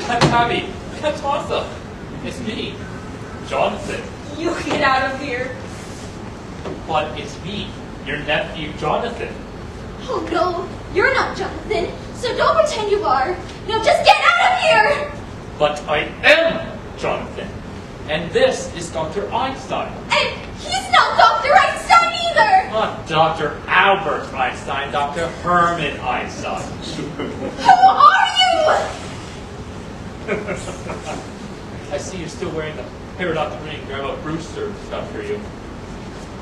Tabby, that's awesome. It's me, Jonathan. You get out of here. But it's me, your nephew, Jonathan. Oh no, you're not Jonathan, so don't pretend you are. No, just get out of here! But I am Jonathan. And this is Dr. Einstein. And he's not Dr. Einstein either! Not Dr. Albert Einstein, Dr. Herman Einstein. Who are you? I see you're still wearing the paradox ring Grandma Brewster got for you.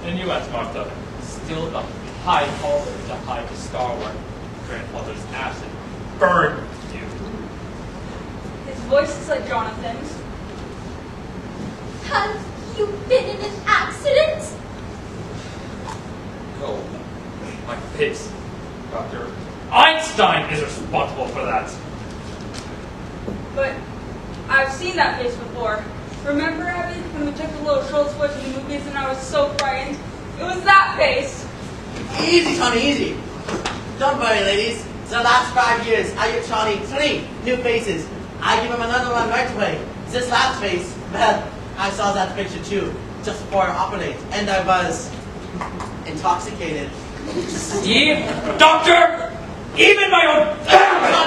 And you, Aunt Martha, still the high collar to hide the star where grandfather's acid burned you. His voice is like Jonathan's. Have you been in an accident? Oh, my face. Dr. Einstein is responsible for that. But I've seen that face before. Remember, Abby, when we took the little Schultz boy to the movies and I was so frightened? It was that face. Easy, Tony, easy. Don't worry, ladies. It's the last 5 years. I give Tony 3 new faces. I give him another one right away. This last face, well, I saw that picture too, just before I operate, and I was intoxicated. See? Doctor! Even my own...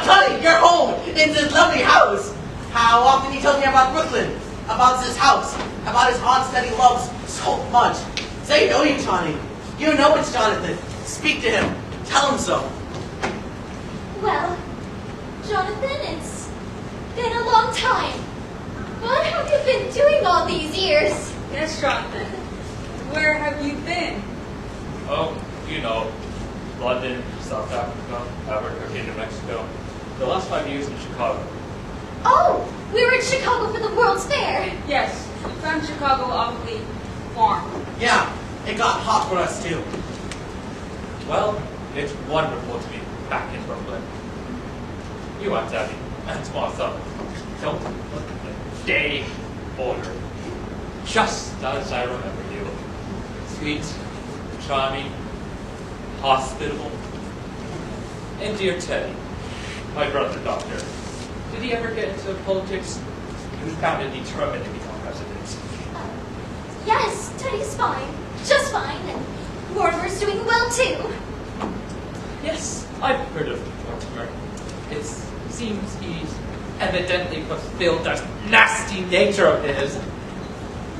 Tony, you're home in this lovely house. How often he tells me about Brooklyn, about this house, about his aunt that he loves so much. They know you, Tony. You know it's Jonathan. Speak to him. Tell him so. Well, Jonathan, it's been a long time. What have you been doing all these years? Yes, Jonathan. Where have you been? Oh, you know, London, South Africa, Albuquerque, New Mexico. The last 5 years in Chicago. Oh, we were in Chicago for the World's Fair. Yes, we found Chicago awfully warm. Yeah, it got hot for us too. Well, it's wonderful to be back in Brooklyn. You, Aunt Abby, Aunt Martha, don't look a day older. Just as I remember you. Sweet, charming, hospitable. And dear Teddy, my brother doctor, did he ever get into politics? He was bound and determined to become president. Yes, Teddy's fine. Just fine. And Mortimer's doing well, too. Yes, I've heard of Mortimer. It seems he's evidently fulfilled that nasty nature of his.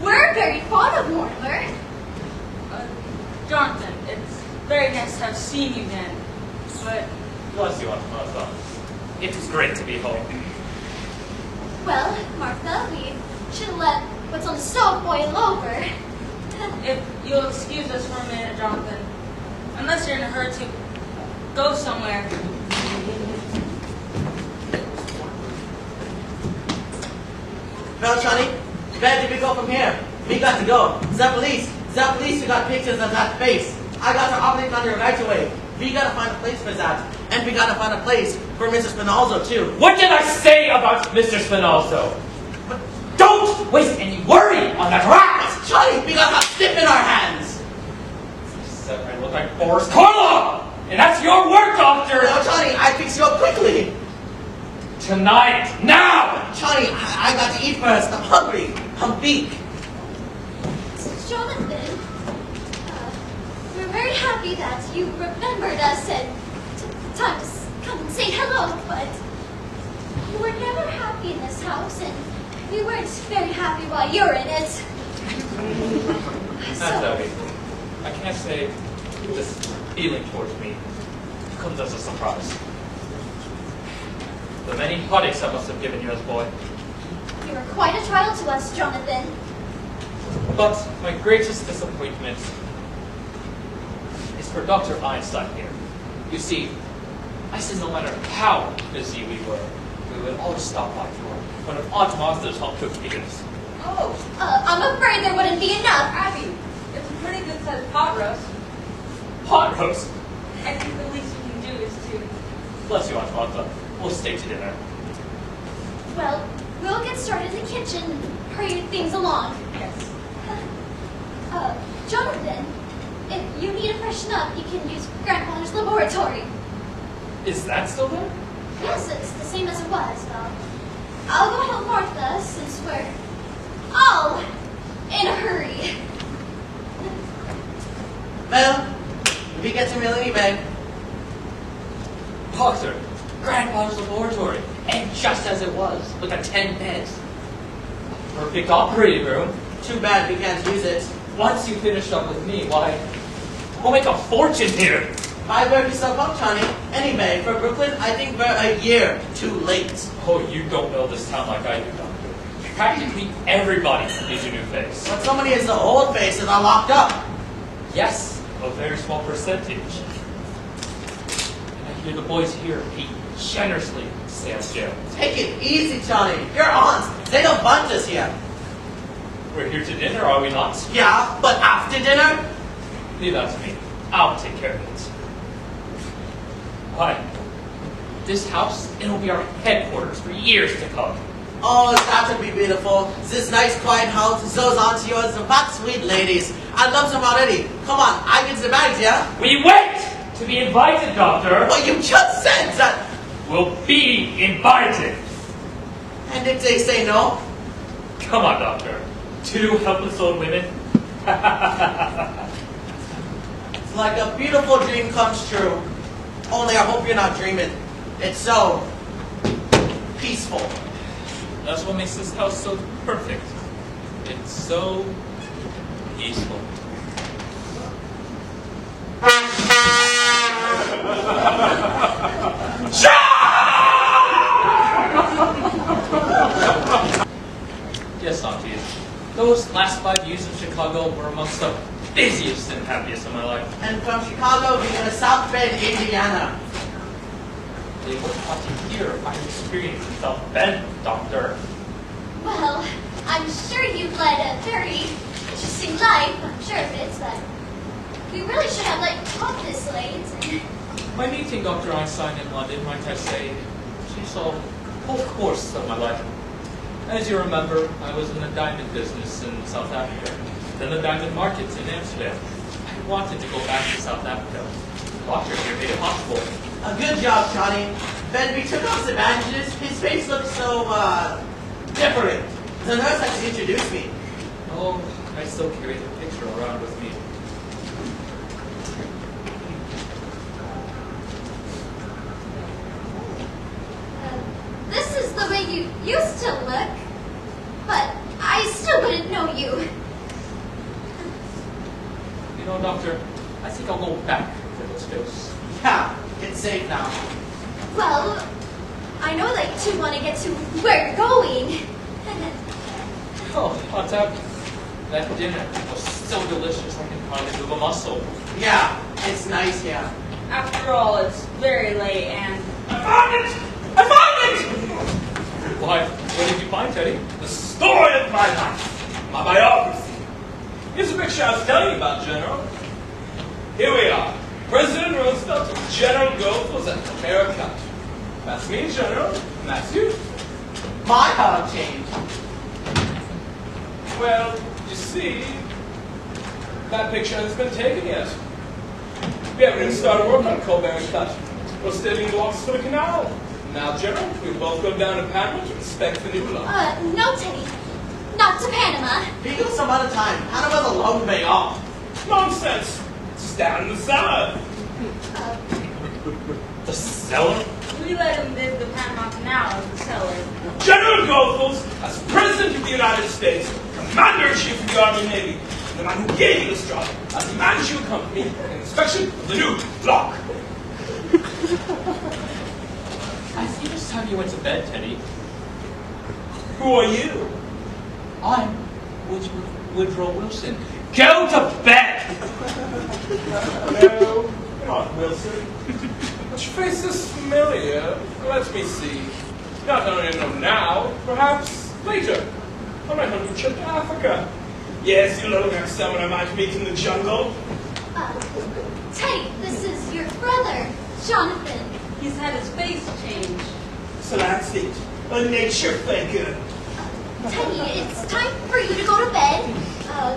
We're very fond of Mortimer. Jonathan, it's very nice to have seen you again. But Bless you, Aunt Martha. It is great to be home. Well, Martha, we should let what's on the stove boil over. if you'll excuse us for a minute, Jonathan. Unless you're in a hurry to go somewhere. Well, Johnny, where did we go from here? We got to go. The police, we got pictures of that face. I got to operate on your right away. We gotta find a place for that. And we gotta find a place for Mrs. Spinalzo, too. What did I say about Mr. Spinalzo? Don't waste any worry on that rat! Johnny, we got a stiff in our hands. Except I look like Boris Karloff! And that's your work, Doctor! No, Johnny, I fix you up quickly. Tonight! Now! Johnny, I got to eat first. I'm hungry. I'm weak. Jonathan, we're very happy that you remembered us and took time to come and say hello, but you were never happy in this house, and we weren't very happy while you were in it. That's okay. I can't say this feeling towards me comes as a surprise. The many heartaches I must have given you as a boy. You were quite a trial to us, Jonathan. But my greatest disappointment is for Dr. Einstein here. You see, I said no matter how busy we would always stop by for one of Aunt Martha's home cooked meals. Oh, I'm afraid there wouldn't be enough. Abby, it's a pretty good sized pot roast. Pot roast? I think the least we can do is to... Bless you, Aunt Martha. We'll stay to dinner. Well, we'll get started in the kitchen. Hurry things along. Yes. Jonathan, if you need to freshen up, you can use Grandfather's laboratory. Is that still there? Yes, it's the same as it was, though. I'll go help Martha since we're all in a hurry. Well, we get to Melanie Bay. Doctor, Grandfather's laboratory. And just as it was, with the 10 beds. Perfect operating room. Too bad we can't use it. Once you finish up with me, why, we'll make a fortune here. Why were we so pumped, Johnny? Anyway, for Brooklyn, I think we're a year too late. Oh, you don't know this town like I do, Doctor. Practically everybody needs a new face. But so many is the old faces are locked up. Yes, a very small percentage. And I hear the boys here pay generously to stay out of jail. Take it easy, Johnny. Your aunts, they don't bunch us here. We're here to dinner, are we not? Yeah, but after dinner? Leave that to me. I'll take care of it. Why? This house, it'll be our headquarters for years to come. Oh, that would be beautiful. This nice quiet house, those aunts of yours, the fat sweet ladies. I love them already. Come on, I get the bags, yeah? We wait to be invited, Doctor. Well, you just said that. We'll be invited. And if they say no? Come on, Doctor. Two helpless old women. It's like a beautiful dream comes true. Only I hope you're not dreaming. It's so peaceful. That's what makes this house so perfect. It's so peaceful. Yes, Auntie. Those last 5 years in Chicago were amongst the busiest and happiest of my life. And from Chicago, we go to South Bend, Indiana. They were taught to hear my experience in South Bend, Doctor. Well, I'm sure you've led a very interesting life. I'm sure of it, but we really should have talked this late. My meeting Dr. Einstein in London, might I say, she saw the whole course of my life. As you remember, I was in the diamond business in South Africa, then the diamond markets in Amsterdam. I wanted to go back to South Africa. The doctor here made it possible. A good job, Johnny. Ben, we took off the bandages. His face looked so, different. The nurse actually introduced me. Oh, I still carry the picture around with me. This is the way you used to look, but I still wouldn't know you. You know, Doctor, I think I'll go back to this face. Yeah, it's safe now. Well, I know you want to get to where you're going. Oh, Aunt Abby, that dinner was so delicious I can hardly move a muscle. Yeah, it's nice here. After all, it's very late and... I found it! I found it! Why, what did you find, Teddy? The story of my life. My biography. Here's a picture I was telling you about, General. Here we are. President Roosevelt and General Goethals at America. That's me, General. And that's you. My color changed. Well, you see, that picture hasn't been taken yet. We haven't even started work on Colberry Cut. We're still in the walks for the canal. Now, General, we've both gone down to Panama to inspect the new law. No, Teddy. Not to Panama. We go some other time. Panama's a long way off. Nonsense. It's down in the cellar. The cellar? We let him dig the Panama Canal as the cellar. General Goethals, as President of the United States, Commander-in-Chief of the Army and Navy, and the man who gave you this job, as the man you accompany in inspection of the new block. I think it's time you went to bed, Teddy. Who are you? I'm Woodrow Wilson. Go to bed! No, not Wilson. But your face is familiar. Let me see. Not only know now, perhaps later. On my hunting trip to Africa. Yes, you look like someone I might meet in the jungle. Teddy, this is your brother, Jonathan. He's had his face changed. So that's it. A nature faker. Teddy, it's time for you to go to bed.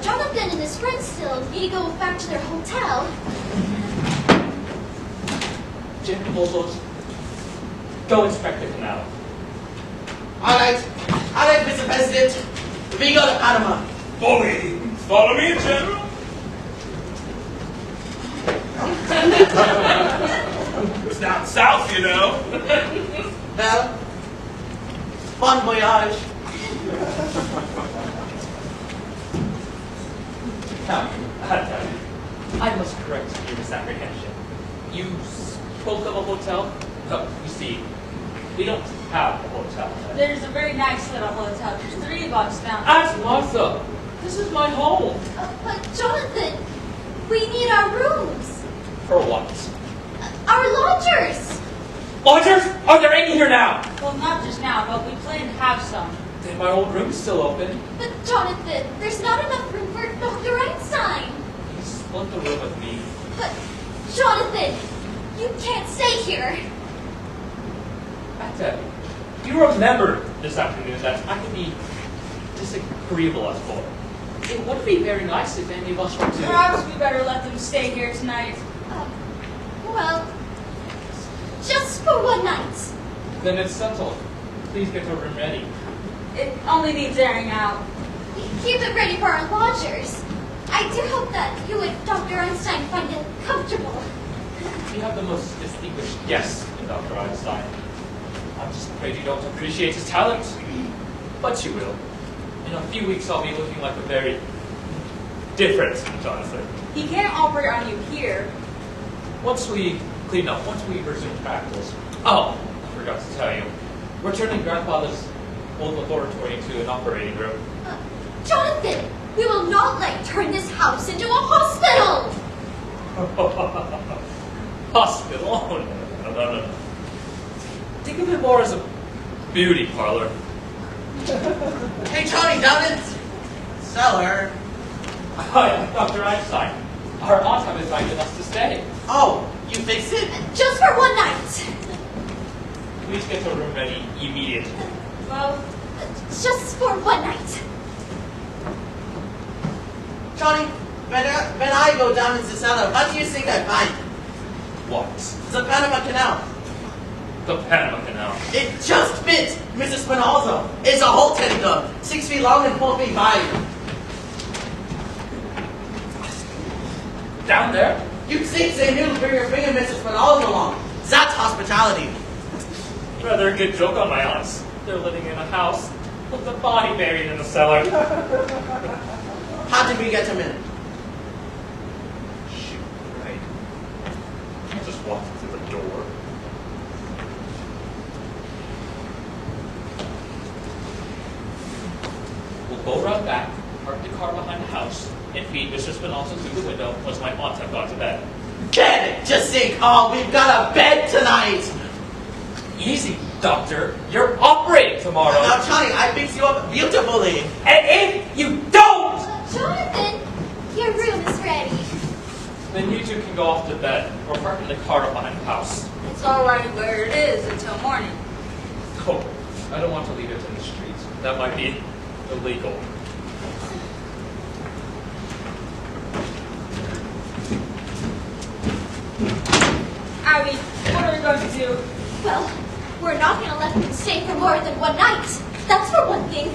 Jonathan and his friends still need to go back to their hotel. General Goethals, Go inspect the canal. All right, Mr. President. We go to Panama. Bully! Follow me, General. It's down south, you know. Well, bon voyage. Now, I must correct your misapprehension. You spoke of a hotel? No, you see, we don't have a hotel. There's a very nice little hotel. There's 3 of us down. Ask Martha. This is my home. But Jonathan, we need our rooms. For what? Our lodgers. Lodgers? Are there any here now? Well, not just now, but we plan to have some. Then my old room's still open. But Jonathan, there's not enough room for Dr. Einstein. You split the room with me. But Jonathan, you can't stay here. Debbie, you remember this afternoon that I could be disagreeable as for. It would be very nice if any of us were to. Perhaps we better let them stay here tonight. Well, just for one night. Then it's settled. Please get your room ready. It only needs airing out. Keep it ready for our lodgers. I do hope that you and Dr. Einstein find it comfortable. We have the most distinguished guest in Dr. Einstein. I'm just afraid you don't appreciate his talent. But you will. In a few weeks, I'll be looking like a very different Jonathan. He can't operate on you here. Once we clean up, once we resume practice. Oh, I forgot to tell you. We're turning Grandfather's old laboratory into an operating room. Jonathan, we will not turn this house into a hospital. Hospital? Oh, no. Think of it more as a beauty parlor. Hey, Johnny, down in cellar. Hi, Dr. Einstein. Our aunt have invited us to stay. Oh, you fixed it? Just for one night. Please get your room ready immediately. Well, Just for one night. Johnny, when I go down into the cellar, what do you think I find? What? The Panama Canal. The Panama Canal. It just fits Mrs. Spinoza. It's a whole tentacle, 6 feet long and 4 feet wide. Down there? You'd think they knew to bring your finger Mrs. Spinoza along. That's hospitality. Rather a good joke on my aunts. They're living in a house with a body buried in the cellar. How did we get him in? Shoot, right. I just walked through the door. We'll go around back, park the car behind the house, and feed Mr. Spinoza through the window once my aunts have gone to bed. Bed! Just think, oh, we've got a bed tonight. Easy, doctor. You're operating tomorrow. Now, Johnny, I fix you up beautifully. And if you don't, Jonathan, your room is ready. then you two can go off to bed or park in the car behind the house. it's all right where it is until morning. Oh, I don't want to leave it in the streets. That might be illegal. Abby, what are we going to do? Well, we're not going to let them stay for more than one night. That's for one thing.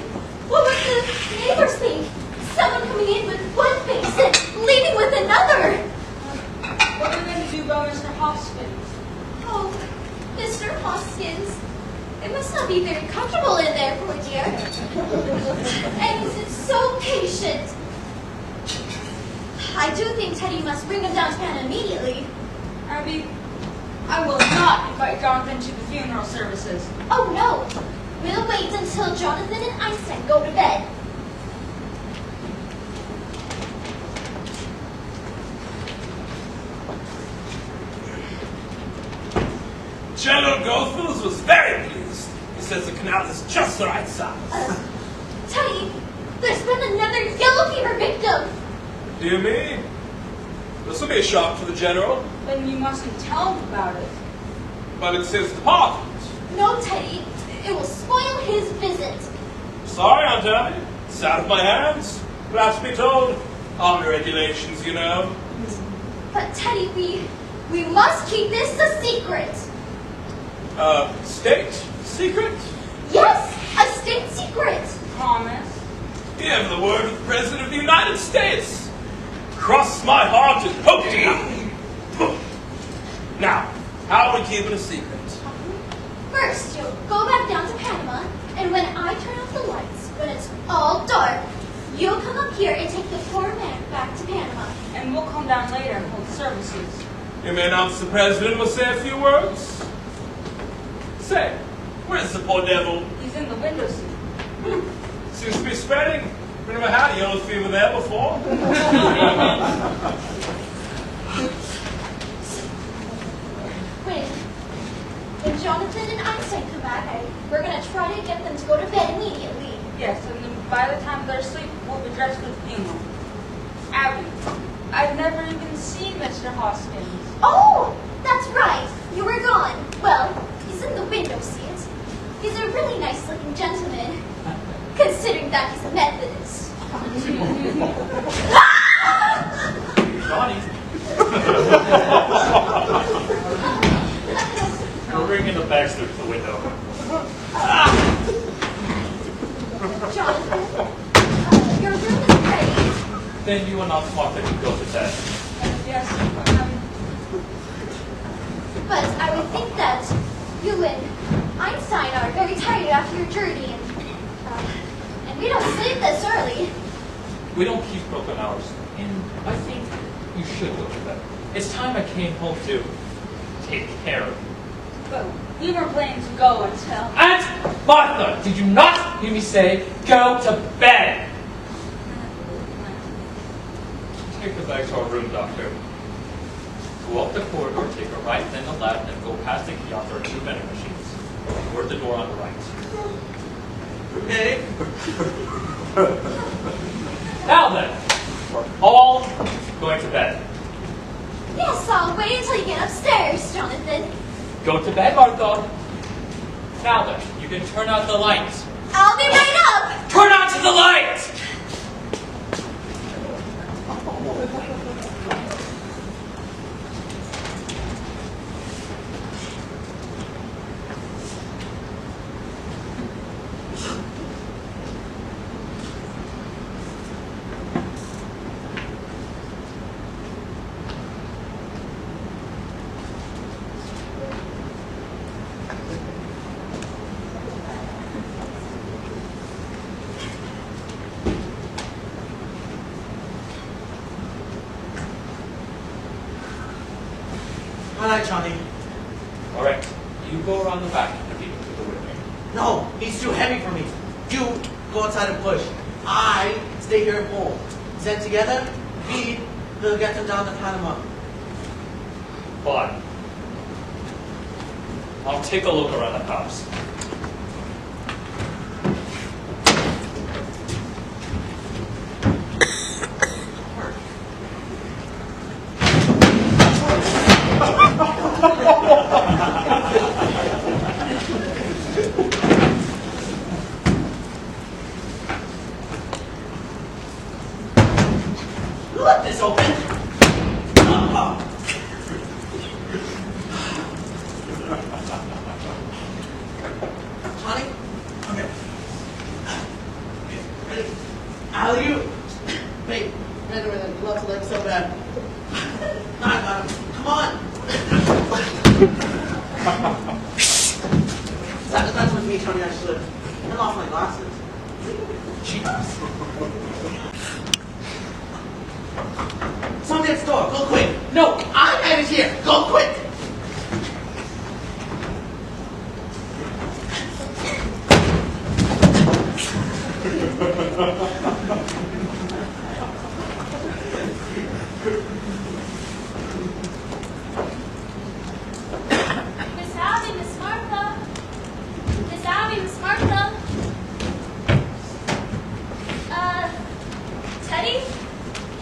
What would the neighbors think? Someone coming in with one face and leaving with another. What are we going to do about Mr. Hoskins? Oh, Mr. Hoskins. It must not be very comfortable in there, poor dear. And he's so patient. I do think Teddy must bring him downtown immediately. Abby, I will not invite Jonathan to the funeral services. Oh, no. We'll wait until Jonathan and Einstein go to bed. General Goldfields was very pleased. He says the canal is just the right size. Teddy, there's been another yellow fever victim. Dear me. This will be a shock to the General, Then you mustn't tell him about it. but it's his department. No, Teddy. It will spoil his visit. Sorry, Aunt Abby. It's out of my hands. Perhaps be told. Army regulations, you know. But Teddy, we must keep this a secret. State secret? Yes, a state secret. Promise. Give the word of the President of the United States. Cross my heart and hope to God. Now, how are we keeping a secret? First, you'll go back down to Panama, and when I turn off the lights, when it's all dark, you'll come up here and take the poor man back to Panama. And we'll come down later and hold services. You may announce the President will say a few words. Say, where's the poor devil? He's in the window seat. Seems to be spreading. We never had a yellow fever there before. When Jonathan and Einstein come back, we're going to try to get them to go to bed immediately. Yes, and then by the time they're asleep, we'll be dressed with funeral. Abby, I've never even seen Mr. Hoskins. Oh, that's right. You were gone. Well, he's in the window seat. He's a really nice-looking gentleman, considering that he's a Methodist. Johnny. We're bringing the bags through the window. Jonathan, your room is ready. Then you and Aunt Martha can go to bed. Yes, But I would think that you and Einstein are very tired after your journey, and we don't sleep this early. We don't keep broken hours, and I think you should go to bed. It's time I came home to take care of you. but we were planning to go until... Aunt Martha, did you not hear me say, go to bed? Take the bag to our room, Doctor. Go up the corridor, take a right, then a left, and go past the kiosk. There are 2 vending machines. Toward the door on the right. Okay. Now then, we're all going to bed. Yes, I'll wait until you get upstairs, Jonathan. Go to bed, Martha. Now then, you can turn out the lights. I'll be right up. Turn out to the lights! All right, Johnny. All right, you go around the back and lead him to the window. No, he's too heavy for me. You go outside and push. I stay here and pull. Then together, we'll get them down to Panama. Fine. I'll take a look around the house. Let this open. Johnny? Okay. Ready? Alley-oop. Wait, wait, love to like so bad. I got him. Come on. That's with me, Tony. I slipped. I lost my glasses. Jesus. Somebody at the door. Go quick. No, I'm headed here. Go quick. Miss Abby, Miss Martha. Miss Abby, Miss Martha. Teddy?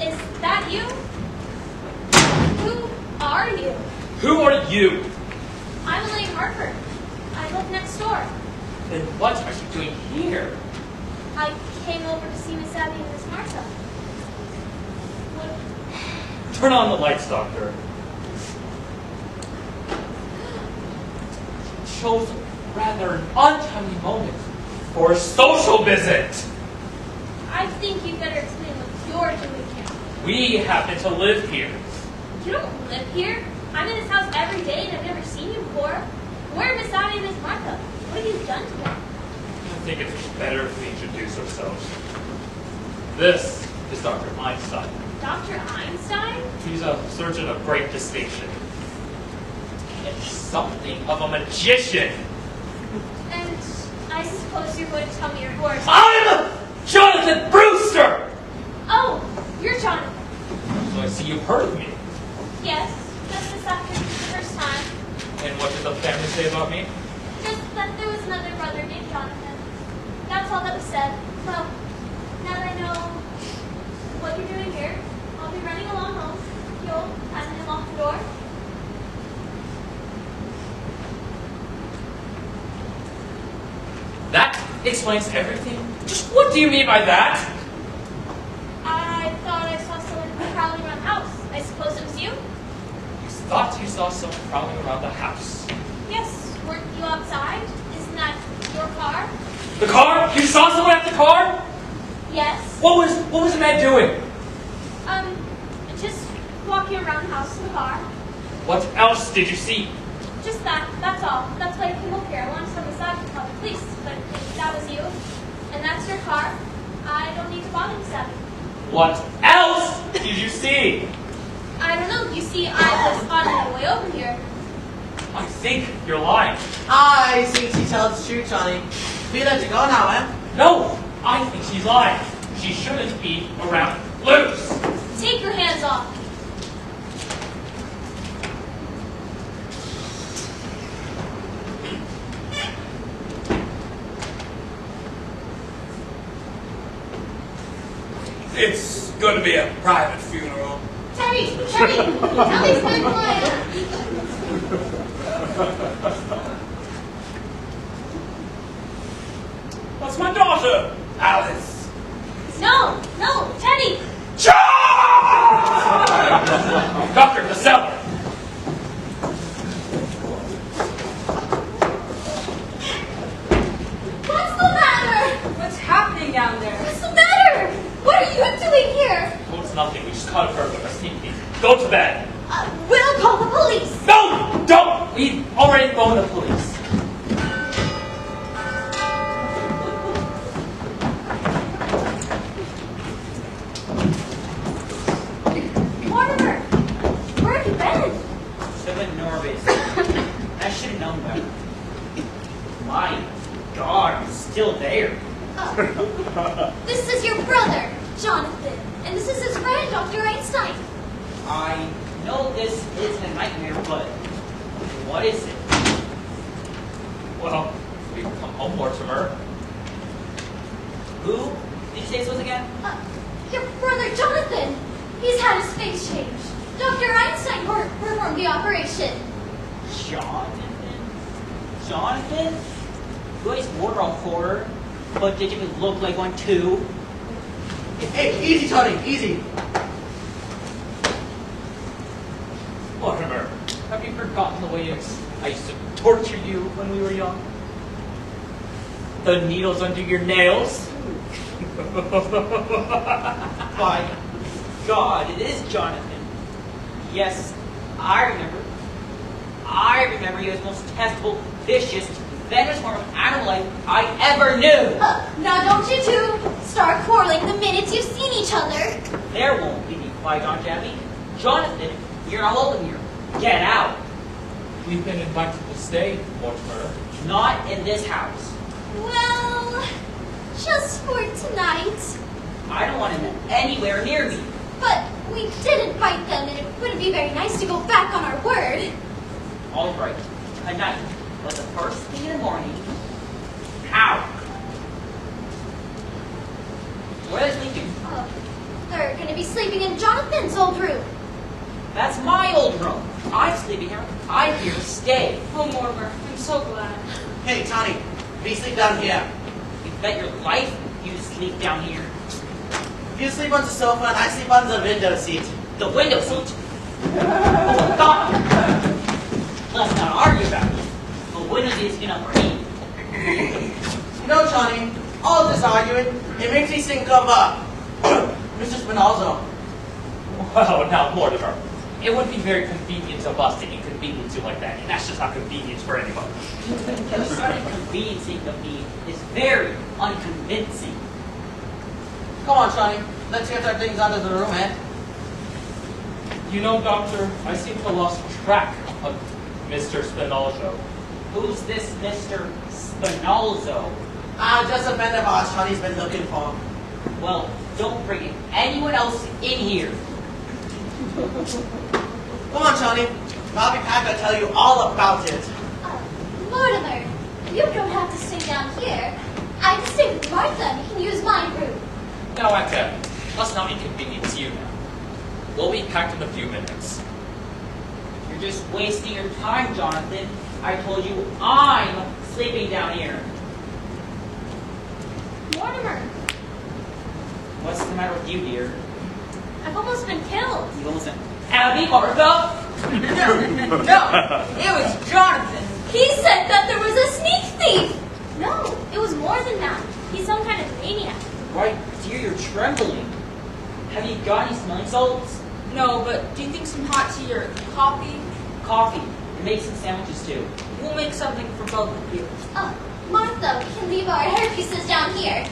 Is that you? Who are you? Who are you? I'm Elaine Harper. I live next door. Then what are you doing here? I came over to see Miss Abby and Miss Martha. What? Turn on the lights, Doctor. chose rather an untimely moment for a social visit. I think you'd better explain what you're doing here. We happen to live here. You don't live here. I'm in this house every day and I've never seen you before. We're Miss Abby and Miss Martha. What have you done to them? I think it's better if we introduce ourselves. This is Dr. Einstein. Dr. Einstein? He's a surgeon of great distinction. And something of a magician. And I suppose you're going to tell me your horse. I'm Jonathan Brewster! Oh, you're Jonathan. So I see you've heard of me. Yes, just this afternoon for the first time. And what did the family say about me? Just that there was another brother named Jonathan. That's all that was said. Well, now that I know what you're doing here, I'll be running along home. You'll have him lock the door. That explains everything. Just what do you mean by that? I thought I saw someone prowling around the house. I suppose it was you? You thought you saw someone prowling around the house. Yes. Weren't you outside? Isn't that your car? The car? You saw someone at the car? Yes. What was the man doing? Just walking around the house in the car. What else did you see? Just that. That's all. That's why I came up here. I wanted to come inside to call the police. But if that was you, and that's your car, I don't need to bother you, Abby. What else did you see? I don't know. You see, I was on my way over here. I think you're lying. I think she tells the truth, Johnny. We let you go now, eh? No, I think she's lying. She shouldn't be around loose. Take your hands off. It's going to be a private funeral. Teddy! Ellie's my client. That's my daughter, Alice. No, Teddy! Doctor, the cellar. What's the matter? What's happening down there? What's the matter? What are you doing here? Oh, it's nothing. We just caught her from a sneak peek. Go to bed. We'll call the police. No! Don't! We've already phoned the police. Mortimer, where have you been? Still in Norvis. I should have known better. My God, he's still there. This is your brother, Jonathan, and this is his friend, Dr. Einstein. I know this isn't a nightmare, but what is it? Well, we've come home, Mortimer. Who did you say this was again? Your brother, Jonathan. He's had his face changed. Dr. Einstein performed the operation. Jonathan? You guys were a horror, but did you look like one too? Hey, easy, Tony, easy. Mortimer, have you forgotten the way I used to torture you when we were young? The needles under your nails? By God, it is Jonathan. Yes, I remember. I remember he was the most detestable, vicious, venomous form of animal life I ever knew. Now don't you two start quarreling the minute you've seen each other. There won't be any fight on Jabby. Jonathan, you're not welcome here. Get out. We've been invited to stay, Mortimer. Not in this house. Well, just for tonight. I don't want him anywhere near me. But we did invite them, and it wouldn't be very nice to go back on our word. All right, tonight, but the first thing in the morning. Ow! Where are they sleeping? They're going to be sleeping in Jonathan's old room. That's my old room. I'm sleeping here. I'm here to stay. Oh, Mortimer, I'm so glad. Hey, Tony, we sleep down here. You bet your life you sleep down here. You sleep on the sofa and I sleep on the window seat. The window seat. Oh, God! Let's not argue about it. The windows is gonna be. You know, Johnny, all this arguing, it makes me think of, Mr. Spinozzo. Oh, now, Mortimer, it would be very convenient of us to inconvenience you like that, and that's just not convenient for anybody. Just inconveniencing of me is very unconvincing. Come on, Johnny, let's get our things out of the room, man. You know, Doctor, I seem to have lost track of Mr. Spinalzo. Who's this Mr. Spinalzo? Just a friend of ours Johnny's been looking for. Well, don't bring anyone else in here. Come on, Johnny. I'll be back to tell you all about it. Mortimer, you don't have to sit down here. I can stay with Martha and you can use my room. Now, Aunt Abby, let's not inconvenience you now. We'll be packed in a few minutes. You're just wasting your time, Jonathan. I told you I'm sleeping down here. Mortimer, What's the matter with you, dear? I've almost been killed. You almost said, Abby, Martha? No, it was Jonathan. He said that there was a sneak thief. No, it was more than that. He's some kind of maniac. Why, dear, you're trembling. Have you got any smelling salts? No, but do you think some hot tea or coffee? Coffee. And make some sandwiches, too. We'll make something for both of you. Martha, we can leave our hairpieces down here.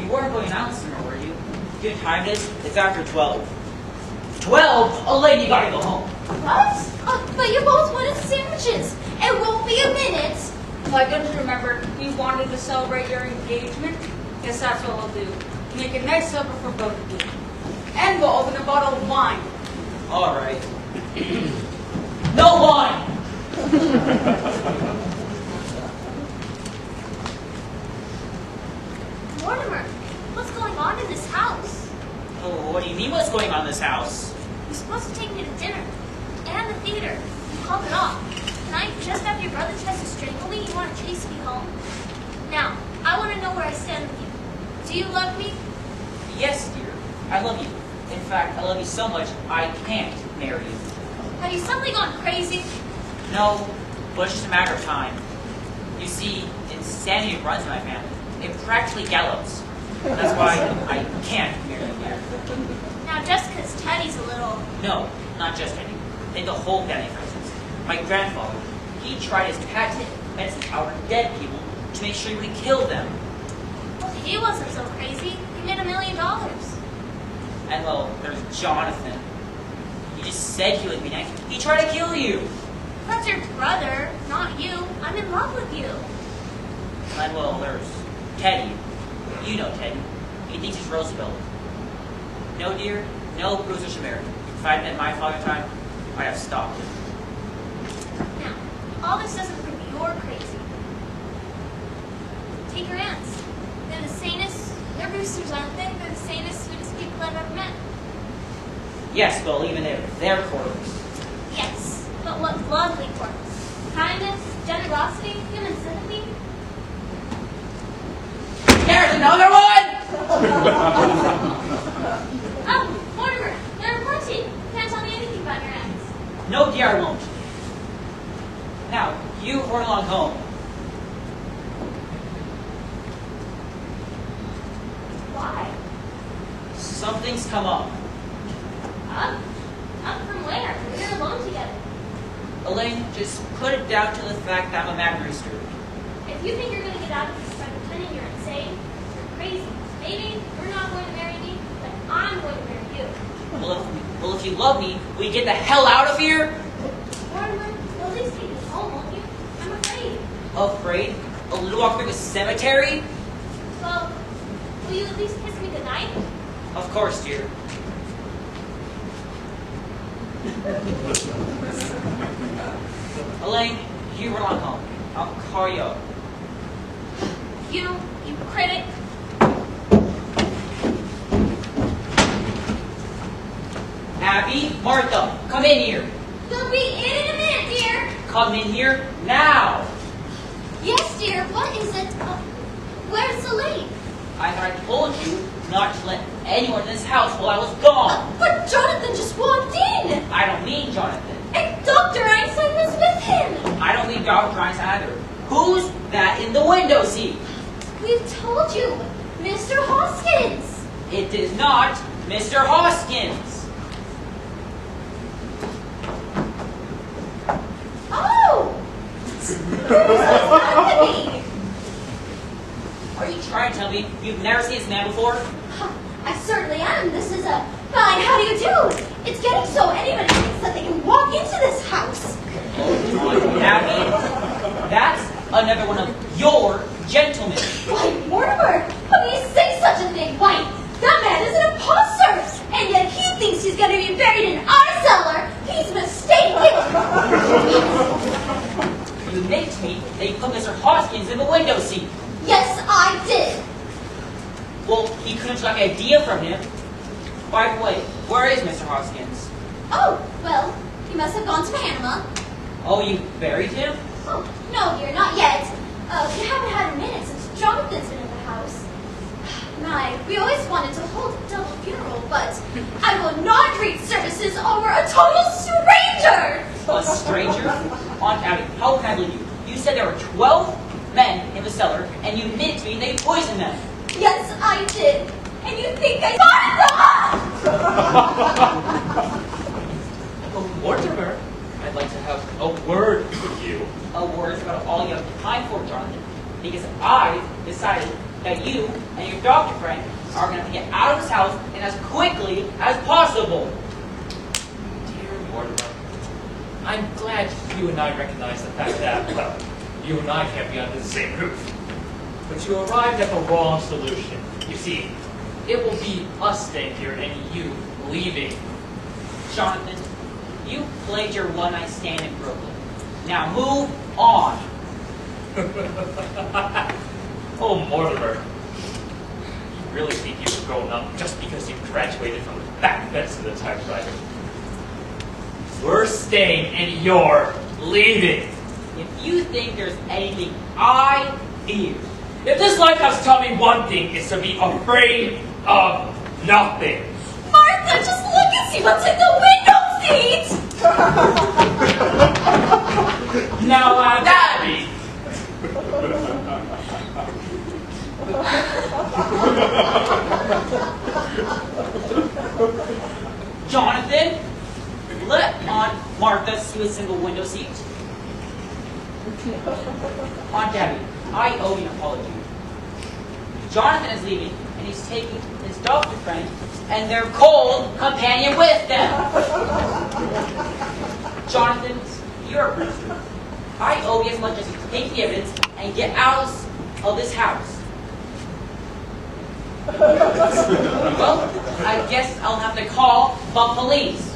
You weren't going out sooner, were you? Good time it is? It's after 12. 12? Oh, lady, you gotta go home. What? But you both wanted sandwiches. It won't be a minute. Like, don't you remember we wanted to celebrate your engagement? Guess that's what we'll do. Make a nice supper for both of you. And we'll open a bottle of wine. All right. No wine! Mortimer, what's going on in this house? Oh, what do you mean what's going on in this house? You're supposed to take me to dinner and the theater. You called it off. Tonight, just after your brother tries to strangle me, you want to chase me home? Now, I want to know where I stand with you. Do you love me? Yes, dear. I love you. In fact, I love you so much, I can't marry you. Have you suddenly gone crazy? No, but it's just a matter of time. You see, insanity runs in my family. It practically gallops. That's why I can't marry you. Now, just because Teddy's a little... No, not just Eddie. In the whole family, for instance. My grandfather, he tried his patented medicine power on dead people to make sure he would kill them. Well, he wasn't so crazy. He made $1 million. And well, there's Jonathan. He just said he would be nice. He tried to kill you. That's your brother, not you. I'm in love with you. And well, there's Teddy. You know Teddy. He thinks he's Roosevelt. No, dear, no Bruce or Shamir. If I'd met my father in time, I'd have stopped him. Now, all this doesn't prove you're crazy. Take your aunts. They're the sanest, they're roosters, aren't they? They're the sanest, sweetest people I've ever met. Yes, well, even they're quarters. Yes, but what lovely quirks. Kindness, generosity, human sympathy. There's another one! Oh, Mortimer, they're plenty. Can't tell me anything about your aunts. No, dear, I won't. Now, you run along home. Why? Something's come up. Up? Up from where? We're alone together. Elaine, just put it down to the fact that I'm a mad rooster. If you think you're going to get out of this by pretending you're insane, you're crazy. Maybe you're not going to marry me, but I'm going to marry you. Well, if you love me, will you get the hell out of here? Mortimer, you'll at least take me home, won't you? I'm afraid. Afraid? A little walk through the cemetery? Well, will you at least kiss me goodnight? Of course, dear. Elaine, you run on home. I'll call you up. You critic. Abby, Martha, come in here. You'll be in a minute, dear. Come in here now. Yes, dear. What is it? Where's Elaine? I thought I told you not to let anyone in this house while I was gone. But Jonathan just walked in. I don't mean Jonathan. And Dr. Einstein was with him. I don't mean Dr. Ryan's either. Who's that in the window seat? We've told you, Mr. Hoskins. It is not Mr. Hoskins. Oh! Who's this company? Are you trying to tell me you've never seen this man before? I certainly am. This is a... Fine, how do you do? It's getting so anybody thinks that they can walk into this house. Abby, that's another one of your gentlemen. Why, Mortimer, how can you say such a thing? Why, that man is an imposter! And yet he thinks he's going to be buried in our cellar. He's mistaken! You admit to me that you put Mr. Hoskins in the window seat. Yes, I did. Well, he couldn't like an idea from him. By the way, where is Mr. Hoskins? Oh, well, he must have gone to Panama. Oh, you buried him? Oh, no, dear, not yet. We haven't had a minute since Jonathan's been in the house. My, we always wanted to hold a double funeral, but I will not read services over a total stranger! A stranger? Aunt Abby, how can I believe you? You said there were 12 men in the cellar, and you admitted to me they poisoned them. Yes, I did. And you think I thought Oh, Mortimer, I'd like to have a word with you. A word about all you have time for, Jonathan. Because I've decided that you and your doctor friend are going to get out of this house and as quickly as possible. Dear Mortimer, I'm glad you and I recognize the fact that, well, you and I can't be under the same roof. But you arrived at the wrong solution. You see, it will be us staying here and you leaving. Jonathan, you played your one-night stand in Brooklyn. Now move on. Oh, Mortimer, you really think you've grown up just because you graduated from the back bench of the typewriter? We're staying and you're leaving. If you think there's anything I fear, If this life has taught me one thing, it's to be afraid of nothing. Martha, just look and see what's in the window seat! Now, Abby. Jonathan, let Aunt Martha see what's in the window seat. Aunt Abby, I owe you an apology. Jonathan is leaving, and he's taking his doctor friend and their cold companion with them. Jonathan, you're a prisoner. I owe you as much as you take the evidence and get out of this house. Well, I guess I'll have to call the police.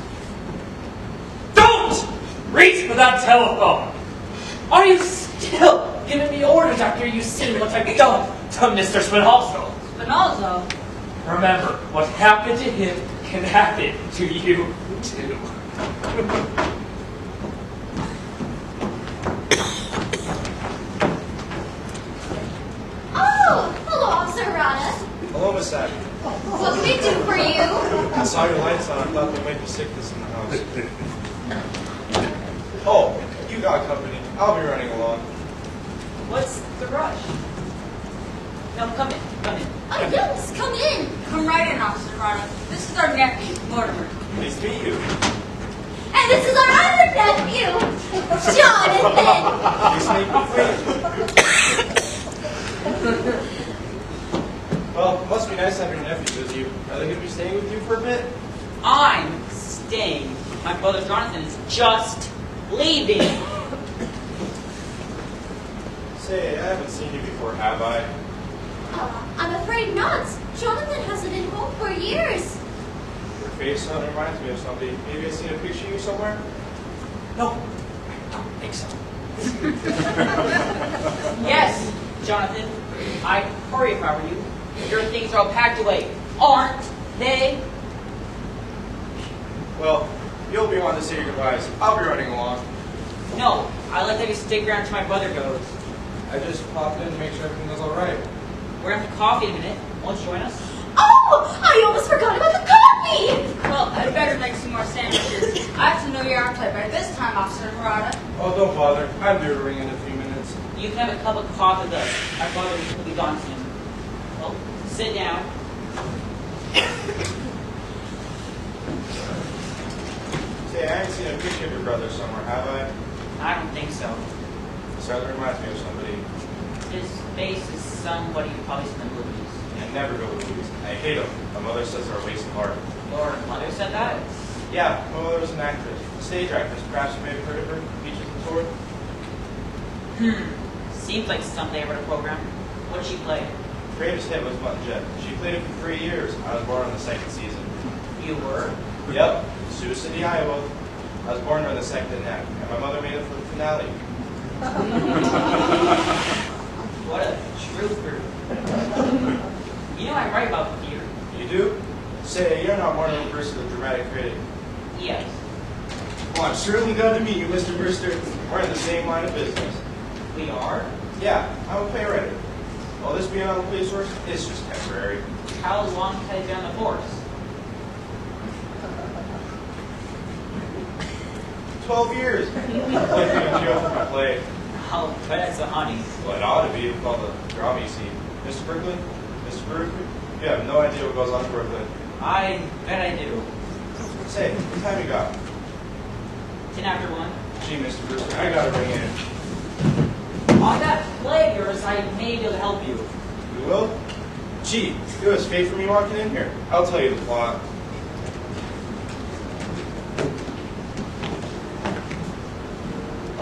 Don't reach for that telephone. Are you still giving me orders after you've seen what I've done to Mr. Spinalzo? Spinalzo? Remember, what happened to him can happen to you, too. Oh, hello, Officer Rana. Hello, Miss Abby. What can we do for you? I saw your lights on. I thought there might be sickness in the house. Oh, you got company. I'll be running along. What's the rush? No, come in, come in. Oh, yes, come in. Come right in, Officer Rana. This is our nephew, Mortimer. Nice to meet you. And this is our other nephew, Jonathan. Nice to meet you. Well, it must be nice having your nephews with you. Are they going to be staying with you for a bit? I'm staying. My brother Jonathan is just leaving. Say, I haven't seen you before, have I? I'm afraid not. Jonathan hasn't been home for years. Your face reminds me of somebody. Maybe I've seen a picture of you somewhere? No, I don't think so. Yes, Jonathan. I'd hurry if I were you. Your things are all packed away, aren't they? Well, you'll be wanting to say your goodbyes. I'll be running along. No, I'd like to have you stick around till my brother goes. I just popped in to make sure everything was all right. We're gonna have coffee in a minute. Won't you join us? Oh, I almost forgot about the coffee. me! Well, I'd better make some more sandwiches. I have to know your appetite by this time, Officer Murata. Oh, don't bother. I'm due to ring in a few minutes. You can have a cup of coffee with us. My father will be gone soon. Well, sit down. Say, I ain't seen a picture of your brother somewhere, have I? I don't think so. Certainly reminds me of somebody. His face is somebody you probably seen in the movies. I never go to movies. I hate them. My mother says they're a waste of art. Your mother said that? Yeah, my mother was an actress. A stage actress. Perhaps you may have heard of her. Peaches and Sword. Seems like something I read a program. What did she play? Greatest hit was Mutton Jet. She played it for 3 years. I was born in the second season. You were? Yep, Sioux City, Iowa. I was born during the second act, and my mother made it for the finale. What a trooper. You know I'm right about theater. You do? Say, you're not Martin Brewster, the dramatic critic. Yes. Well, I'm certainly glad to meet you, Mr. Brewster. We're in the same line of business. We are? Yeah, I'm a playwright. All this being on the police force, it's just temporary. How long have you been on the force? 12 years. I've been in jail for my play. Oh, that's a honey. Well, it ought to be with all the drama you see. Mr. Brooklyn? Mr. Brooklyn? You have no idea what goes on in Brooklyn. I bet I do. Say, what time you got? 10 after 1. Gee, Mr. Brewster, I gotta ring in. On that play of yours, I may be able to help you. You will? Gee, it was fate for me walking in here. I'll tell you the plot.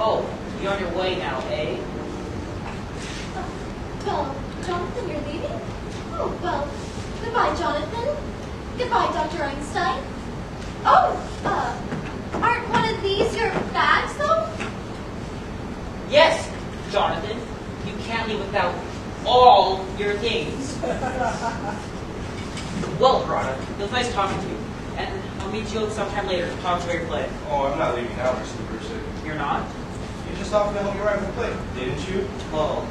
Oh, you're on your way now, eh? Well, Jonathan, you're leaving? Oh, well, goodbye, Jonathan. Goodbye, Dr. Einstein. Oh, aren't one of these your bags, though? Yes, Jonathan. You can't leave without all your things. Well, Brada, it was nice talking to you. And I'll meet you sometime later to talk about your play. Oh, I'm not leaving now, Mr. Brewster. You're not? You just offered to help me write my play, didn't you? Well,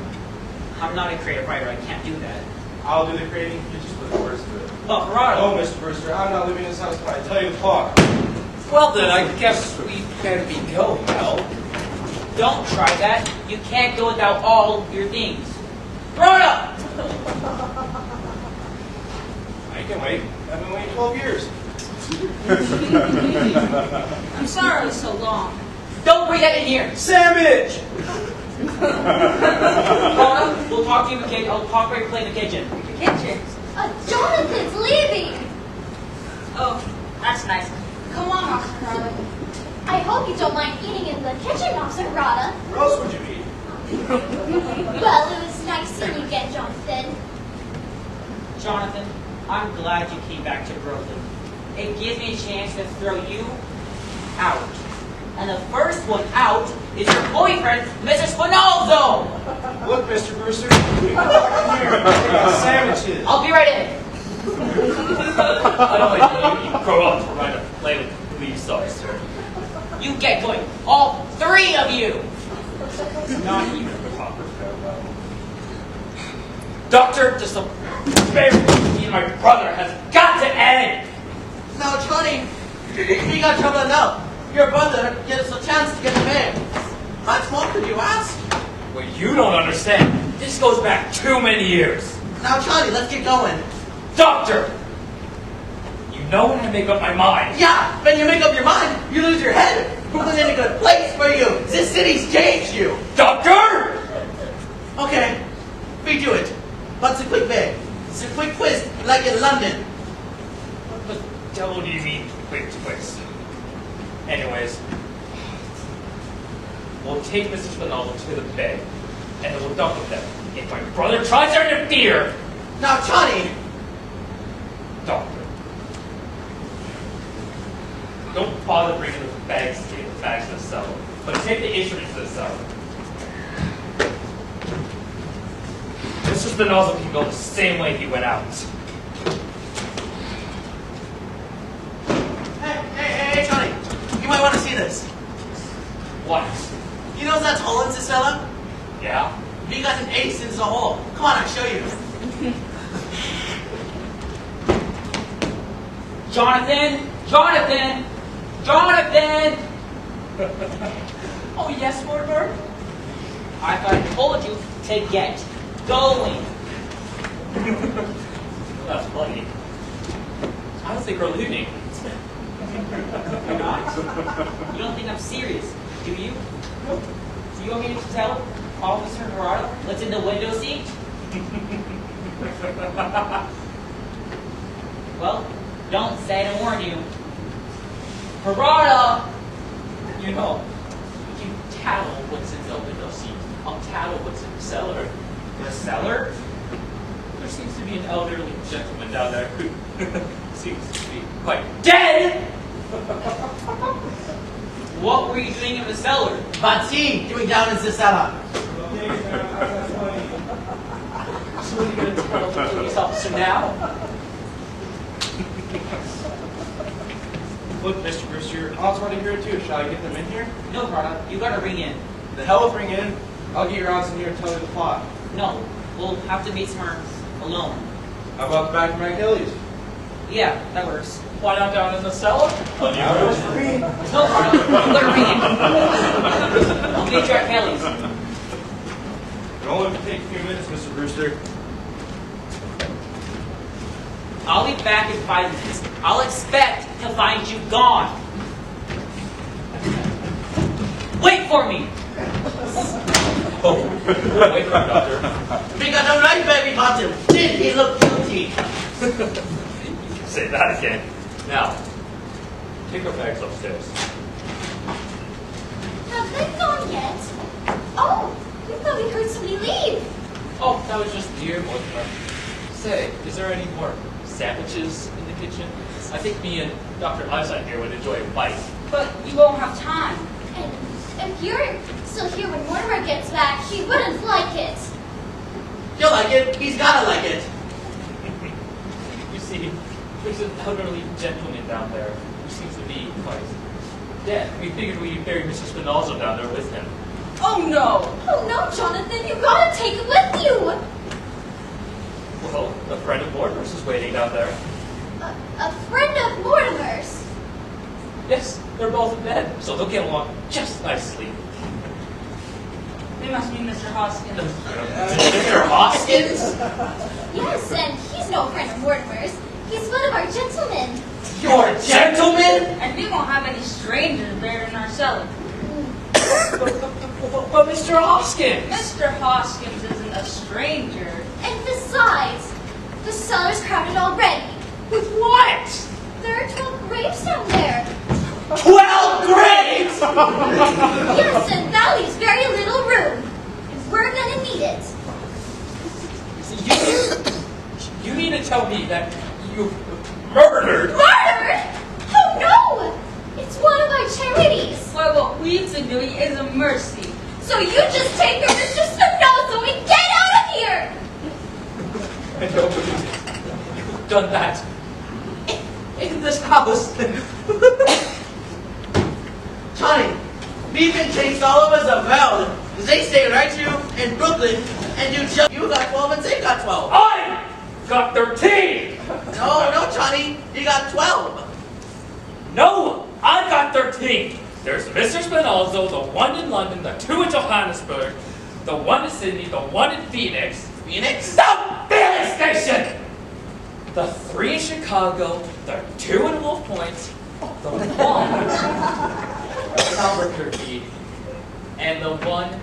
I'm not a creative writer. I can't do that. I'll do the creating, you just put the words to it. But, Brada... Oh, Mr. Brewster, I'm not leaving this house until I tell you the plot. Well, then, I guess we better be going now. Don't try that. You can't go without all your things. Brada! I can wait. I've been waiting 12 years. I'm sorry it was so long. Don't bring that in here. Sandwich! Brada, we'll talk to you in the kitchen. I'll talk about your play in the kitchen. The kitchen. Jonathan's leaving. Oh, that's nice. Come on, Officer Murata. I hope you don't mind eating in the kitchen, Officer Rada. Where else would you be? Well, it was nice seeing you again, Jonathan. Jonathan, I'm glad you came back to Brooklyn. It gives me a chance to throw you out. And the first one out is your boyfriend, Mr. Spinalzo! Look, Mr. Brewster, we can come here and take sandwiches. I'll be right in. I don't think you grow up to write a play with police officer. You get going. All 3 of you! Not even a proper farewell. Doctor, just a marriage between my brother has got to end! Now, Johnny, you got trouble enough. Your brother gives us a chance to get married. Much more could you ask? Well, you don't understand. This goes back too many years. Now, Johnny, let's get going. Doctor! You know when I make up my mind. Yeah, when you make up your mind, you lose your head. Brooklyn ain't a good place for you. This city's changed you. Doctor! Okay, we do it. But it's a quick bit. It's a quick quiz, like in London. What the devil do you mean, quick twist? Anyways, we'll take Mrs. Spinaldo to the bed, and then we'll dump with them. If my brother tries to interfere... Now, Johnny, Doctor, don't bother bringing the bags to the cellar, but take the instruments to the cellar. Mr. Spinaldo can go the same way he went out. Hey, Johnny, you might want to see this. What? You know that hole in this fella? Yeah? You got an ace into the hole. Come on, I'll show you. Jonathan! Jonathan! Jonathan! Oh, yes, Mortimer? I thought I told you to get going. That's funny. I don't think we're leaving. You're not? You don't think I'm serious, do you? Do you want me to tell Officer Harada what's in the window seat? Well, don't say I warned you. Harada! You know, you tattle what's in the window seat. I'll tattle what's in the cellar. The cellar? There seems to be an elderly gentleman down there who seems to be quite dead. What were you doing in the cellar? What's he doing down in the cellar? So are you going to tell the police officer now? Look, Mr. Brewster, aunts want to hear it too. Shall I get them in here? No, Harada, you gotta ring in. The hell with ring in. I'll get your aunts in here and tell you the plot. No, we'll have to meet somewhere alone. How about the back of McNally's? Yeah, that works. Why not down in the cellar? That works for me. No, Harada, you gotta ring in. I'll meet you at Kelly's. It'll only take a few minutes, Mr. Brewster. I'll be back in 5 minutes. I'll expect to find you gone. Wait for me! Oh, wait for him, Doctor. We got a right baby bottom. Did he look guilty? Say that again. Now, take our bags upstairs. Have they gone yet? Oh, we thought we heard somebody leave. Oh, that was just dear Mortimer. Say, is there any more sandwiches in the kitchen? I think me and Dr. Eisen here would enjoy a bite. But you won't have time. And if you're still here when Mortimer gets back, he wouldn't like it. He'll like it. He's gotta like it. You see, there's an elderly gentleman down there who seems to be quite dead. We figured we'd bury Mr. Spinozzo down there with him. Oh no! Oh no, Jonathan, you gotta take it with you. Well, a friend of Mortimer's is waiting down there. A friend of Mortimer's. Yes, they're both dead, so they'll get along just nicely. They must be Mr. Hoskins. Mr. Hoskins? Yes, and he's no friend of Mortimer's. He's one of our gentlemen. You're a gentleman? And we won't have any strangers buried in our cellar. But Mr. Hoskins! Mr. Hoskins isn't a stranger. And besides, the cellar's crowded already. With what? There are 12 graves down there. 12 graves! Yes, and that leaves very little room. And we're gonna need it. You mean to tell me that you murdered? Murdered? Oh no! It's one of our charities. Why, what we've been doing is a mercy. So you just take her, Mr. Spinoza, and get out of here! I don't believe it. You've done that. In this house. Johnny, we've been chased all over the world. They stay right here in Brooklyn, and you got 12 and they got 12. I got 13! No, Johnny, you got 12. No, I got 13. There's Mr. Spinozzo, the one in London, the two in Johannesburg, the one in Sydney, the one in Phoenix. Phoenix? No! Phoenix Station! The 3 in Chicago, the 2 in Wolf Point, the 1 in Albuquerque, and the 1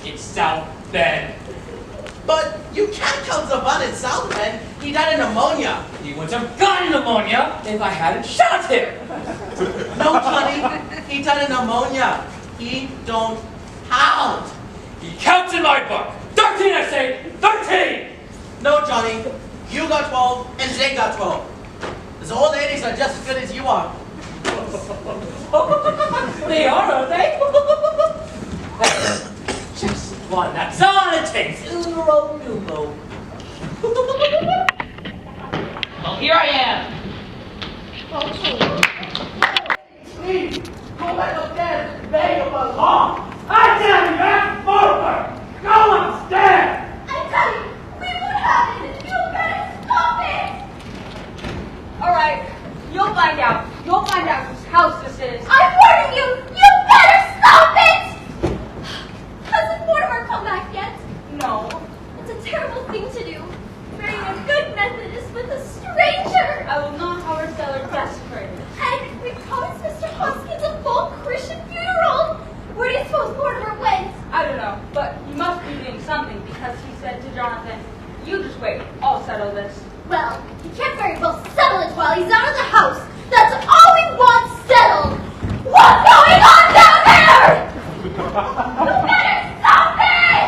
in South Bend. But you can't count the one in South Bend. He died of pneumonia. He wouldn't have gotten pneumonia if I hadn't shot him. No, Johnny, he died of pneumonia. He don't count. He counts in my book. 13, I say, 13! No, Johnny, you got 12 and they got 12. Those old ladies are just as good as you are. They are, aren't they? Just one, that's all it takes. Uno numero. Well, here I am. Please, go back upstairs. There you belong. I tell you, that's forward. Go upstairs. I tell you, we won't have it, and you better stop it! All right, you awful. It's a terrible thing to do. Marrying a good Methodist with a stranger. I will not have our cellar desecrated. And we promised Mr. Hoskins a full Christian funeral. Where do you suppose Mortimer went? I don't know, but he must be doing something because he said to Jonathan, "You just wait, I'll settle this." Well, he can't very well settle it while he's out of the house. That's all we want settled. What's going on down there? You better stop it!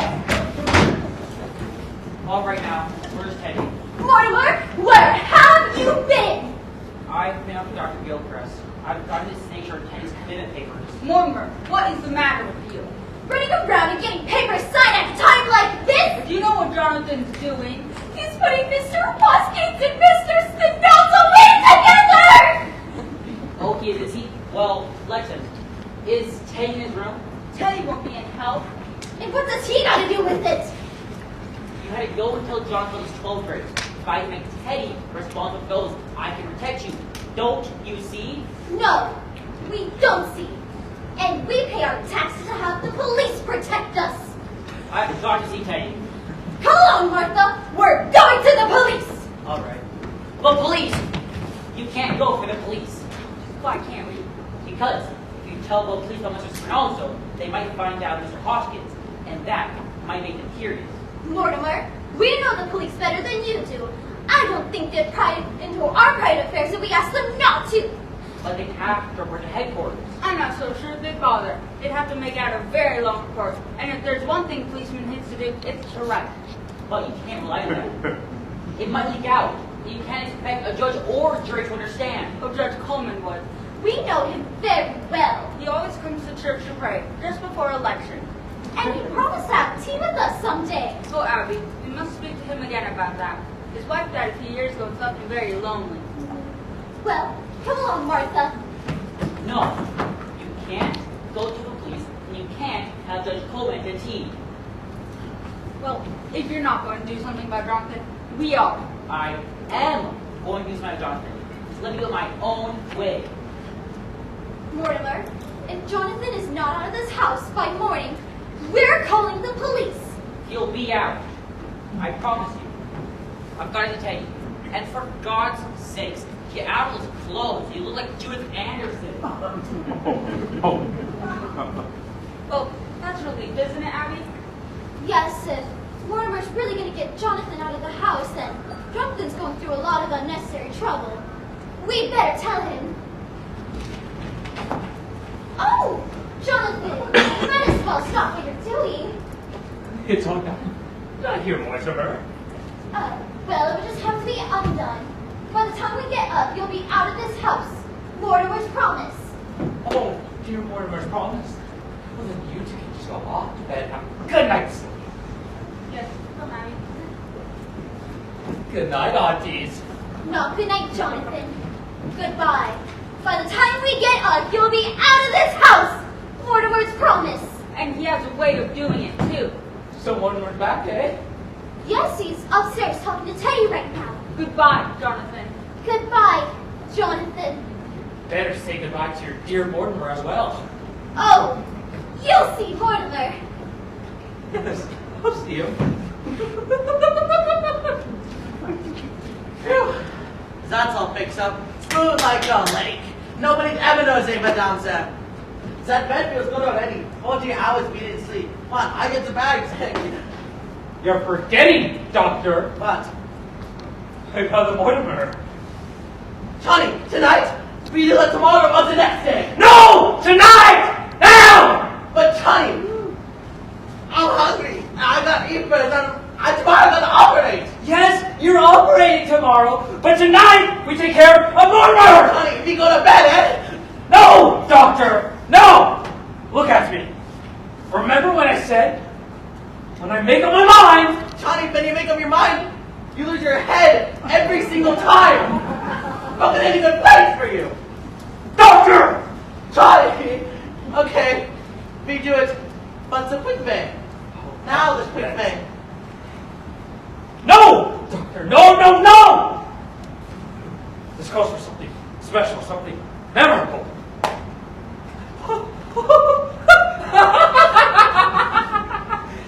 All right now, where's Teddy? Mortimer, where have you been? I've been up to Dr. Gilchrist. I've gotten his signature on Teddy's commitment papers. Mortimer, what is the matter with you? Running around and getting papers signed at a time like this? Do you know what Jonathan's doing? He's putting Mr. Hoskins and Mr. Spinoza together! Oh, he is he? Well, let him. Is Teddy in his room? Teddy won't be in help. And what does he got to do with it? You had to go until Jonathan was 12th grade. If I make Teddy responsible for those, I can protect you. Don't you see? No, we don't see. And we pay our taxes to have the police protect us. I've got to see Teddy. Come along, Martha. We're going to the police. All right. But police! You can't go for the police. Why can't we? Because if you tell the police about Mr. Spinoza, they might find out Mr. Hoskins, and that might make them curious. Mortimer, we know the police better than you do. I don't think they'd pry into our private affairs if we asked them not to. But they have to report to headquarters. I'm not so sure they'd bother. They'd have to make out a very long report. And if there's one thing policemen needs to do, it's to write. But you can't rely on that. It might leak out. You can't expect a judge or jury to understand. Oh, Judge Coleman would. We know him very well. He always comes to church to pray, just before election. And he promised to have tea with us someday. Oh, Abby, we must speak to him again about that. His wife died a few years ago and left him very lonely. Well, come along, Martha. No, you can't go to the police, and you can't have Judge Coleman to tea. Well, if you're not going to do something about Jonathan, we are. I am going to use my Jonathan. Just let me go my own way. Mortimer, if Jonathan is not out of this house by morning, we're calling the police. He'll be out. I promise you. I've got to tell you. And for God's sakes, get out of those clothes. You look like Judith Anderson. Well, that's relief, isn't it, Abby? Yes, if Mortimer's really going to get Jonathan out of the house, then Jonathan's going through a lot of unnecessary trouble. We'd better tell him. Oh, Jonathan, you might as well stop what you're doing. It's all done. Not here, Mortimer. Well, it would just have to be undone. By the time we get up, you'll be out of this house. Mortimer's promise. Oh, dear Mortimer's promise. Well, then you two can just go off to bed. Have a good night sleep. Yes, come, Abby. Good night, aunties. No, good night, Jonathan. Goodbye. By the time we get up, you'll be out of this house. Mortimer's promise. And he has a way of doing it, too. So Mortimer's back, eh? Yes, he's upstairs talking to Teddy right now. Goodbye, Jonathan. Goodbye, Jonathan. Better say goodbye to your dear Mortimer as well. Oh, you'll see, Mortimer. Yes, I'll see him. Phew. That's all fixed up. Smooth like a lake. Nobody ever knows anything down there. That bed feels good already. 14 hours we didn't sleep. Come on, I get the bags. You're forgetting, Doctor. What? I got the Mortimer. Johnny, tonight? We do it tomorrow or the next day. No! Tonight! Now! But Johnny, I'm hungry. I got to eat first. And tomorrow I'm going to operate. Yes, you're operating tomorrow, but tonight we take care of Mortimer! Johnny, we go to bed, eh? No, Doctor! No! Look at me. Remember when I said, when I make up my mind... Johnny, when you make up your mind, you lose your head every single time. Not in any good place for you. Doctor! Johnny! Okay, we do it, but it's a quick thing. Now the quick thing. No! Doctor, no, no, no! This calls for something special, something memorable.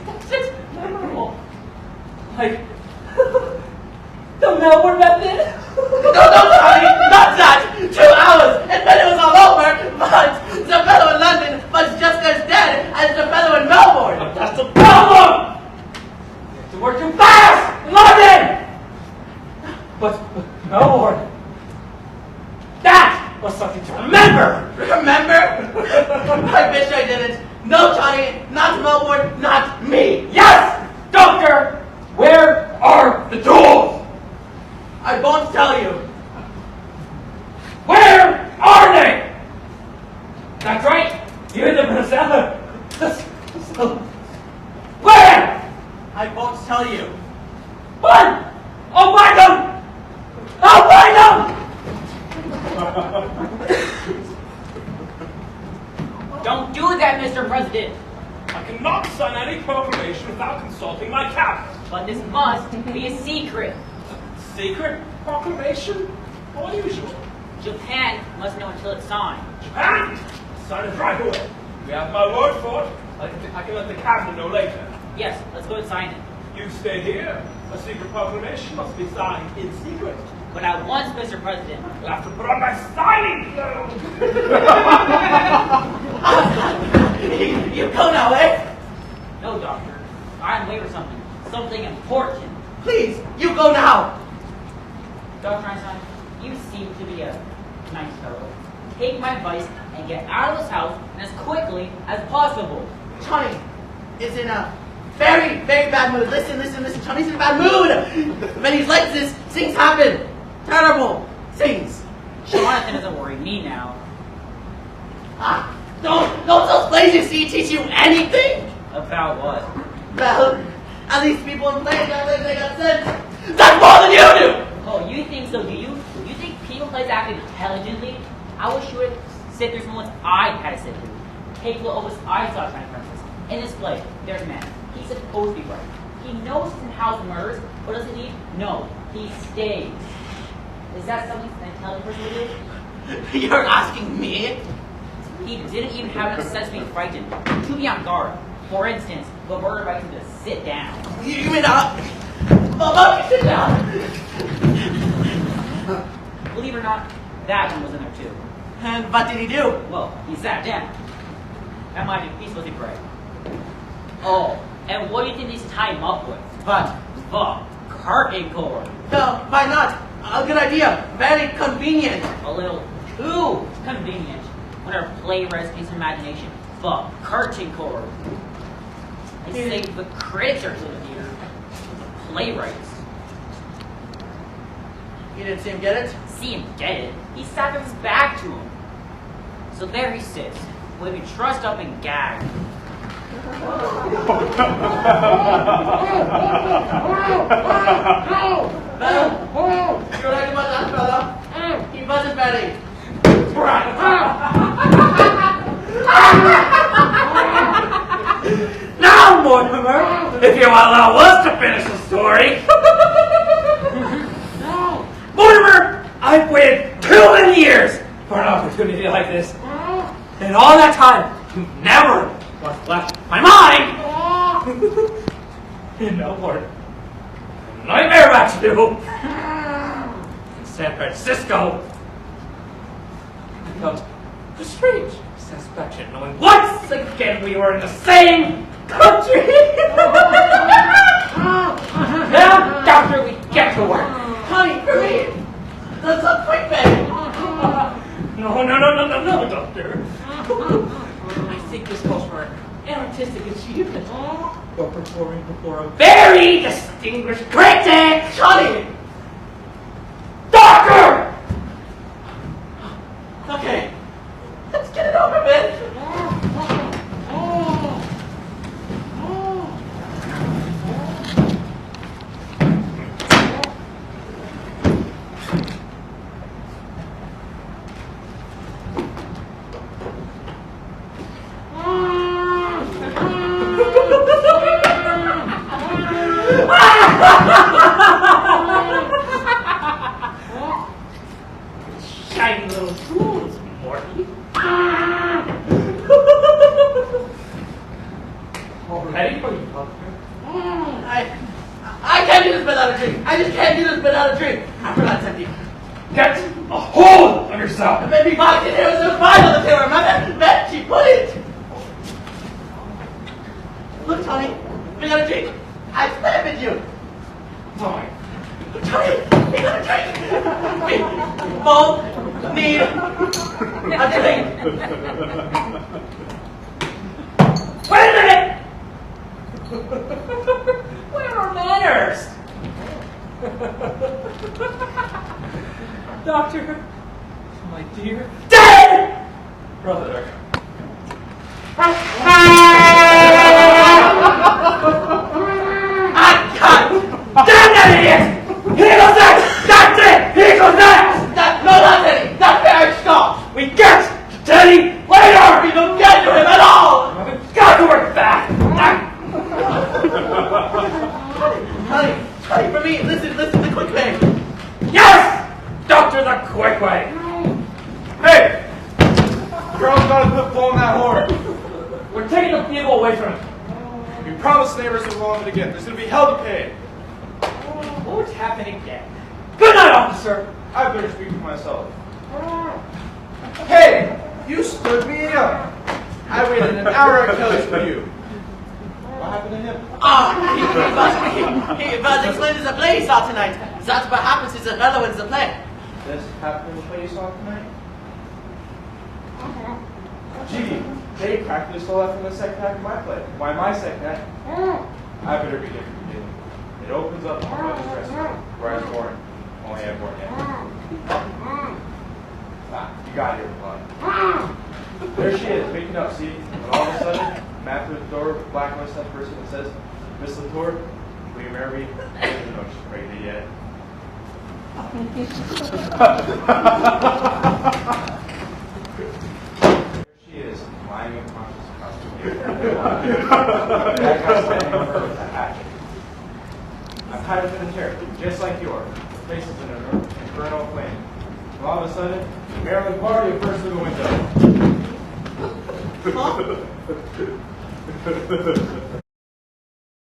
That's just memorable. Like, the Melbourne method? No, Johnny, not that! 2 hours, and then it was all over, but the fellow in London was just as dead as the fellow in Melbourne. But that's the problem! You have to work too fast in London! But Melbourne, that was something to remember! Remember? I wish I didn't. No, Johnny, not Melbourne, not me. Yes! Doctor! Where are the tools? I won't tell you. Where are they? That's right. You hid them in a cellar. Where? I won't tell you. What? I'll find them! I'll find them! Don't do that, Mr. President. I cannot sign any proclamation without consulting my cabinet. But this must be a secret. Secret proclamation? Unusual. Japan must know until it's signed. Japan! Sign it right away. You have my word for it. I can let the cabinet know later. Yes, let's go and sign it. You stay here. A secret proclamation must be signed in secret. But at once, Mr. President. You'll have to put on my signing clothes. You go now, eh? No, Doctor. I'm late for something. Something important. Please, you go now. Dr. Einstein, you seem to be a nice fellow. Take my advice and get out of this house as quickly as possible. Johnny is in a very, very bad mood. Listen. Johnny's in a bad mood. When he's like this, things happen. Terrible things. Jonathan doesn't worry me now. Don't those plays you see teach you anything? About what? Well, at least people in plays they got sense. That's more than you do! Oh, you think so, do you? You think people plays act intelligently? I wish you would sit through some ones I had to sit through. Take a look over I saw trying to premises. In this play, there's a man. He's supposed to be right. He knows he's in house murders, but does he leave? No, he stays. Is that something an intelligent person would do? You're asking me? He didn't even have enough sense to be frightened, to be on guard. For instance, the murder invites him to sit down. You mean Mama, sit down. Believe it or not, that one was in there too. And what did he do? Well, he sat down. That might be he's supposed to be brave. Oh, and what do you think he's tying him up with? What? The curtain cord. No, why not? A good idea. Very convenient. A little too convenient. When our playwrights use imagination. The curtain cord. They say the critics are to the theater. The playwrights. You didn't see him get it? See him get it. He sat with his back to him. So there he sits, with him trussed up and gagged. Well, you're right about that, fella. He wasn't ready. Now, Mortimer, if you will allow us to finish the story. Mortimer, I've waited 2 many years for an opportunity like this. And all that time, you've never once left my mind. In Melbourne, a nightmare about you. In San Francisco, I felt a strange satisfaction knowing once again we were in the same country. Now, Doctor, we get to work. Honey, for me. That's a quick thing. No, Doctor. I think this calls for an artistic achievement. You're performing before a very distinguished critic. Johnny! Doctor! Okay. Let's get it over with. Shiny little tools, Morty. All ready for you, Doctor? I I can't do this without a drink. I just can't do this without a drink. I forgot it's empty. Get a hold of yourself. The baby box in here was a file on the table. Remember? That she put it. Look, Tony. We got a drink. I spit with you. Fine. Tony, we got a drink. We both need a drink. Wait a minute! Where are manners? Doctor, my dear dead brother. God damn that idiot! Here goes that! That's it! Here goes that! No, that's Eddie. That's where I stop. We get to Teddy later! We don't get to him at all. We've got to work back! Honey, for me, listen the quick way. Yes! Doctor, the quick way! Hey! Girl's gotta quit blowing that horn. We're taking the vehicle away from him. We promised neighbors to belong it again. There's gonna be hell to pay. What's happening again? Good night, officer! I better speak for myself. Hey! You stood me up. I waited an hour at Kelly's for you. What happened to him? He was explaining the play he saw tonight. That's what happens to the fellow in the play. This happened in the play you saw tonight? Gee, they practically stole that from the second act of my play. Why my second act? I better begin from the beginning. It opens up on Mother's dressing room, where I was born. Only I born yet. Ah, you got here, Claude. There she is, waking up, see? And all of a sudden, man through the door with a black mustache person that says, Miss Latour, will you marry me? I don't know if she's pregnant yet. There she is, lying unconscious across the table. That guy's standing over her with a hatchet. I've had it in a chair, just like yours. The face is in an infernal flame. And all of a sudden, Maryland party burst through the window. Huh?